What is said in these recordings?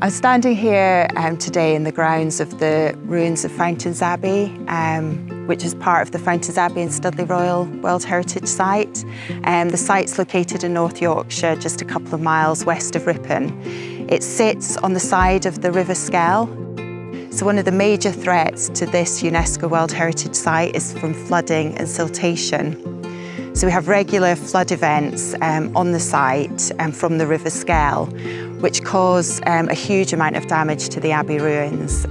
I'm standing here today in the grounds of the ruins of Fountains Abbey, which is part of the Fountains Abbey and Studley Royal World Heritage Site. The site's located in North Yorkshire, just a couple of miles west of Ripon. It sits on the side of the River Skell. So one of the major threats to this UNESCO World Heritage Site is from flooding and siltation. So we have regular flood events on the site from the River Skell, which cause a huge amount of damage to the Abbey ruins.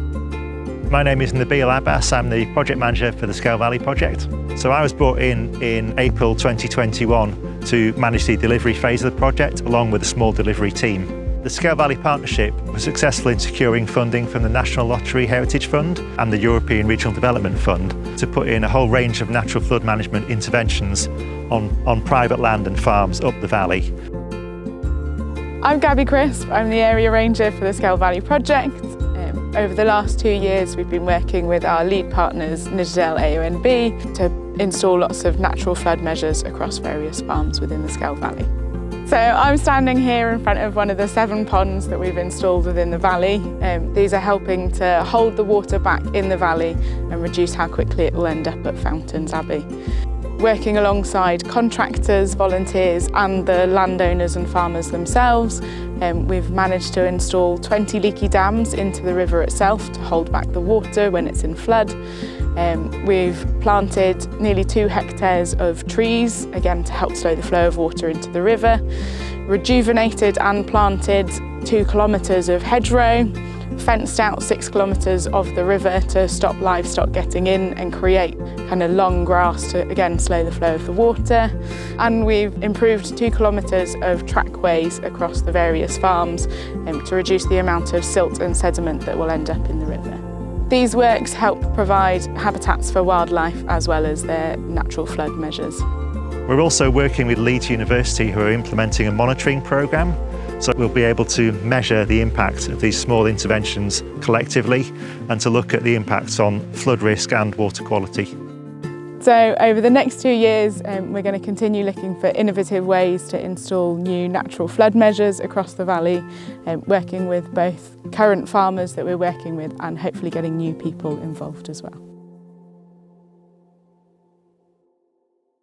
My name is Nabil Abbas. I'm the project manager for the Skell Valley project. So I was brought in April 2021 to manage the delivery phase of the project along with a small delivery team. The Skell Valley Partnership was successful in securing funding from the National Lottery Heritage Fund and the European Regional Development Fund to put in a whole range of natural flood management interventions on private land and farms up the valley. I'm Gabby Crisp. I'm the area ranger for the Skell Valley project. Over the last 2 years we've been working with our lead partners Nidel AONB to install lots of natural flood measures across various farms within the Skell Valley. So I'm standing here in front of one of the 7 ponds that we've installed within the valley. These are helping to hold the water back in the valley and reduce how quickly it will end up at Fountains Abbey. Working alongside contractors, volunteers and the landowners and farmers themselves, we've managed to install 20 leaky dams into the river itself to hold back the water when it's in flood. We've planted nearly 2 hectares of trees, again to help slow the flow of water into the river, rejuvenated and planted 2 kilometres of hedgerow, fenced out 6 kilometres of the river to stop livestock getting in and create kind of long grass to again slow the flow of the water. And we've improved 2 kilometres of trackways across the various farms to reduce the amount of silt and sediment that will end up in the river. These works help provide habitats for wildlife as well as their natural flood measures. We're also working with Leeds University who are implementing a monitoring programme, so we'll be able to measure the impact of these small interventions collectively and to look at the impacts on flood risk and water quality. So over the next 2 years we're going to continue looking for innovative ways to install new natural flood measures across the valley, working with both current farmers that we're working with and hopefully getting new people involved as well.